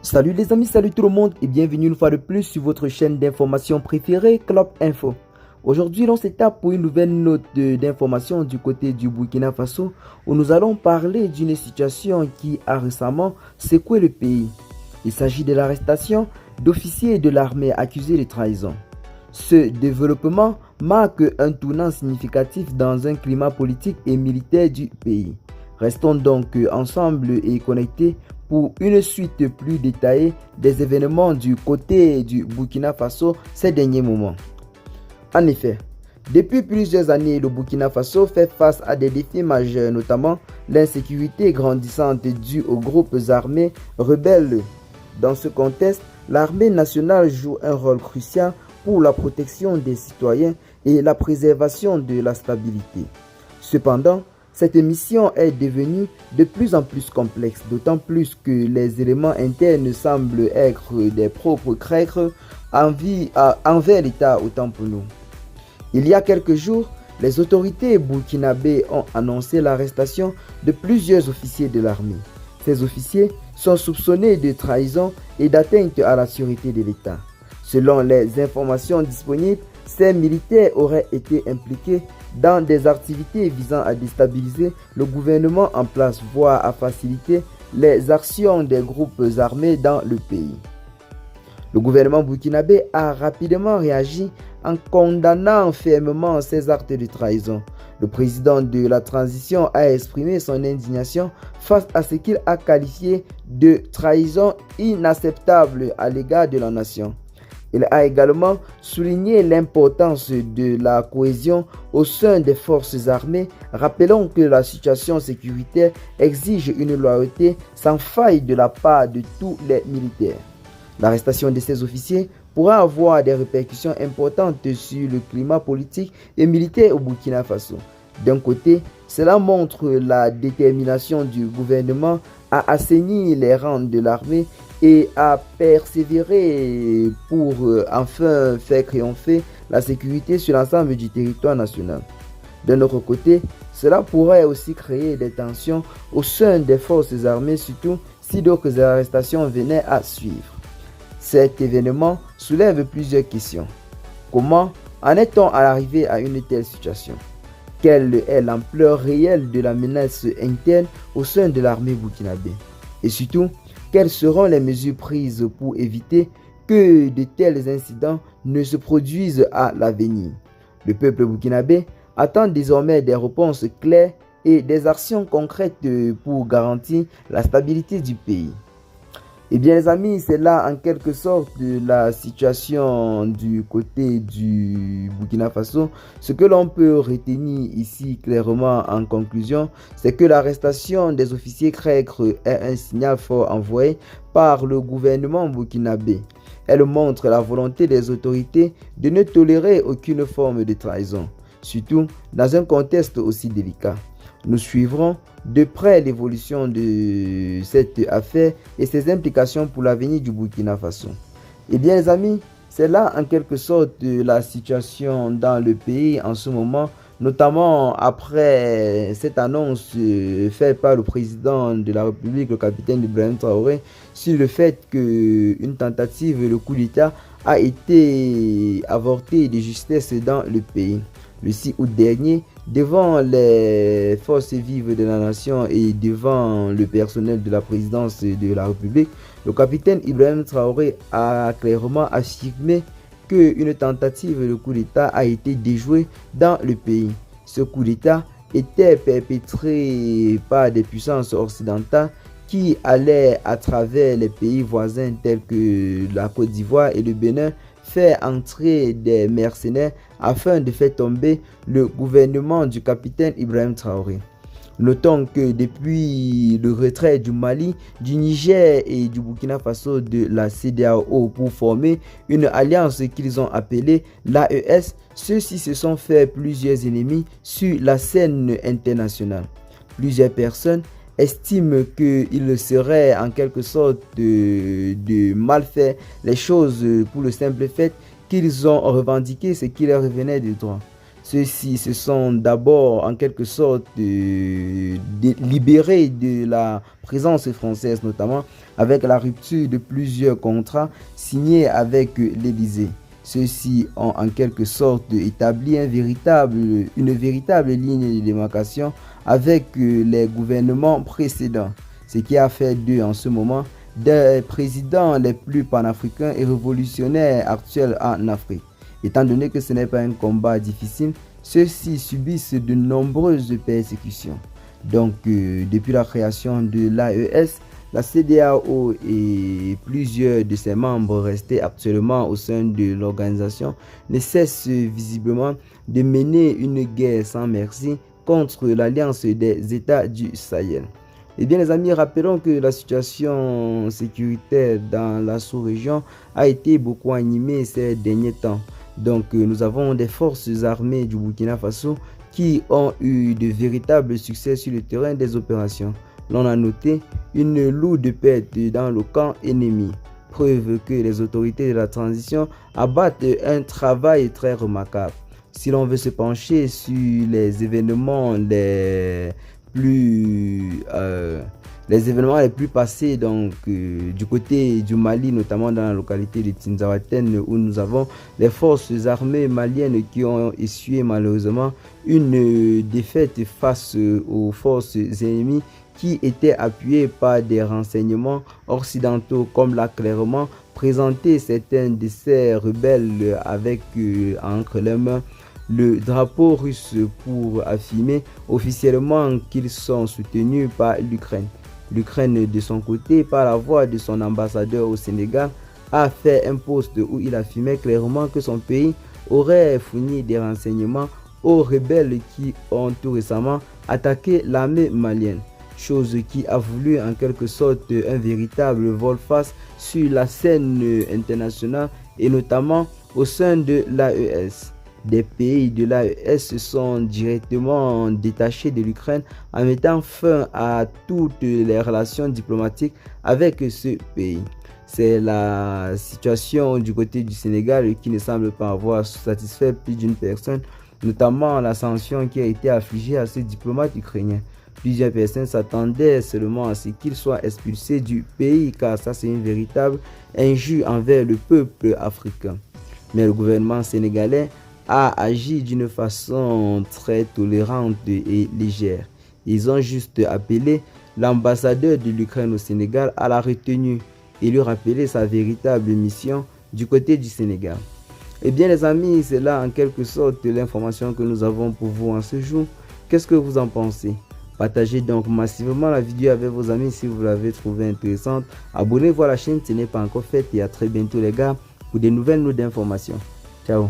Salut les amis, salut tout le monde et bienvenue une fois de plus sur votre chaîne d'information préférée, Club Info. Aujourd'hui, on s'étape pour une nouvelle note d'information du côté du Burkina Faso où nous allons parler d'une situation qui a récemment secoué le pays. Il s'agit de l'arrestation d'officiers de l'armée accusés de trahison. Ce développement marque un tournant significatif dans un climat politique et militaire du pays. Restons donc ensemble et connectés pour une suite plus détaillée des événements du côté du Burkina Faso ces derniers moments. En effet, depuis plusieurs années, le Burkina Faso fait face à des défis majeurs, notamment l'insécurité grandissante due aux groupes armés rebelles. Dans ce contexte, l'armée nationale joue un rôle crucial pour la protection des citoyens et la préservation de la stabilité. Cependant, cette mission est devenue de plus en plus complexe, d'autant plus que les éléments internes semblent être des propres traîtres envers l'État autant pour nous. Il y a quelques jours, les autorités burkinabées ont annoncé l'arrestation de plusieurs officiers de l'armée. Ces officiers sont soupçonnés de trahison et d'atteinte à la sûreté de l'État. Selon les informations disponibles, ces militaires auraient été impliqués dans des activités visant à déstabiliser le gouvernement en place, voire à faciliter les actions des groupes armés dans le pays. Le gouvernement burkinabé a rapidement réagi en condamnant fermement ces actes de trahison. Le président de la transition a exprimé son indignation face à ce qu'il a qualifié de trahison inacceptable à l'égard de la nation. Il a également souligné l'importance de la cohésion au sein des forces armées, rappelant que la situation sécuritaire exige une loyauté sans faille de la part de tous les militaires. L'arrestation de ces officiers pourra avoir des répercussions importantes sur le climat politique et militaire au Burkina Faso. D'un côté, cela montre la détermination du gouvernement à assainir les rangs de l'armée et à persévérer pour enfin faire triompher la sécurité sur l'ensemble du territoire national. D'un autre côté, cela pourrait aussi créer des tensions au sein des forces armées, surtout si d'autres arrestations venaient à suivre. Cet événement soulève plusieurs questions. Comment en est-on arrivé à une telle situation? Quelle est l'ampleur réelle de la menace interne au sein de l'armée burkinabé? Et surtout, quelles seront les mesures prises pour éviter que de tels incidents ne se produisent à l'avenir? Le peuple burkinabé attend désormais des réponses claires et des actions concrètes pour garantir la stabilité du pays. Eh bien les amis, c'est là en quelque sorte la situation du côté du Burkina Faso. Ce que l'on peut retenir ici clairement en conclusion, c'est que l'arrestation des officiers traîtres est un signal fort envoyé par le gouvernement burkinabé. Elle montre la volonté des autorités de ne tolérer aucune forme de trahison, surtout dans un contexte aussi délicat. Nous suivrons de près l'évolution de cette affaire et ses implications pour l'avenir du Burkina Faso. Eh bien les amis, c'est là en quelque sorte la situation dans le pays en ce moment, notamment après cette annonce faite par le président de la République, le capitaine Ibrahim Traoré, sur le fait qu'une tentative de coup d'État a été avortée de justesse dans le pays. Le 6 août dernier, devant les forces vives de la nation et devant le personnel de la présidence de la République, le capitaine Ibrahim Traoré a clairement affirmé qu'une tentative de coup d'État a été déjouée dans le pays. Ce coup d'État était perpétré par des puissances occidentales qui allaient à travers les pays voisins tels que la Côte d'Ivoire et le Bénin faire entrer des mercenaires afin de faire tomber le gouvernement du capitaine Ibrahim Traoré. Notons que depuis le retrait du Mali, du Niger et du Burkina Faso de la CEDEAO pour former une alliance qu'ils ont appelée l'AES, ceux-ci se sont fait plusieurs ennemis sur la scène internationale. Plusieurs personnes estiment qu'il serait en quelque sorte de mal faire les choses pour le simple fait qu'ils ont revendiqué ce qui leur revenait de droit. Ceux-ci se sont d'abord en quelque sorte libérés de la présence française, notamment avec la rupture de plusieurs contrats signés avec l'Élysée. Ceux-ci ont en quelque sorte établi une véritable ligne de démarcation avec les gouvernements précédents, ce qui a fait d'eux en ce moment des présidents les plus panafricains et révolutionnaires actuels en Afrique. Étant donné que ce n'est pas un combat difficile, ceux-ci subissent de nombreuses persécutions. Donc, depuis la création de l'AES, la CEDEAO et plusieurs de ses membres restés actuellement au sein de l'organisation ne cessent visiblement de mener une guerre sans merci contre l'Alliance des États du Sahel. Eh bien les amis, rappelons que la situation sécuritaire dans la sous-région a été beaucoup animée ces derniers temps. Donc nous avons des forces armées du Burkina Faso qui ont eu de véritables succès sur le terrain des opérations. L'on a noté une lourde perte dans le camp ennemi, preuve que les autorités de la transition abattent un travail très remarquable. Si l'on veut se pencher sur les événements les plus passés donc du côté du Mali, notamment dans la localité de Tinzaouaten, où nous avons les forces armées maliennes qui ont essuyé malheureusement une défaite face aux forces ennemies qui étaient appuyées par des renseignements occidentaux, comme l'a clairement présenté certains de ces rebelles avec entre les mains le drapeau russe pour affirmer officiellement qu'ils sont soutenus par l'Ukraine. L'Ukraine, de son côté, par la voix de son ambassadeur au Sénégal, a fait un post où il affirmait clairement que son pays aurait fourni des renseignements aux rebelles qui ont tout récemment attaqué l'armée malienne. Chose qui a voulu en quelque sorte un véritable volte-face sur la scène internationale et notamment au sein de l'AES. Des pays de l'AES se sont directement détachés de l'Ukraine en mettant fin à toutes les relations diplomatiques avec ce pays. C'est la situation du côté du Sénégal qui ne semble pas avoir satisfait plus d'une personne, notamment la sanction qui a été affligée à ce diplomate ukrainien. Plusieurs personnes s'attendaient seulement à ce qu'il soit expulsé du pays, car ça c'est une véritable injure envers le peuple africain. Mais le gouvernement sénégalais a agi d'une façon très tolérante et légère. Ils ont juste appelé l'ambassadeur de l'Ukraine au Sénégal à la retenue et lui rappeler sa véritable mission du côté du Sénégal. Eh bien les amis, c'est là en quelque sorte l'information que nous avons pour vous en ce jour. Qu'est-ce que vous en pensez? Partagez donc massivement la vidéo avec vos amis si vous l'avez trouvée intéressante. Abonnez-vous à la chaîne si ce n'est pas encore fait et à très bientôt les gars pour des nouvelles notes d'informations. Ciao.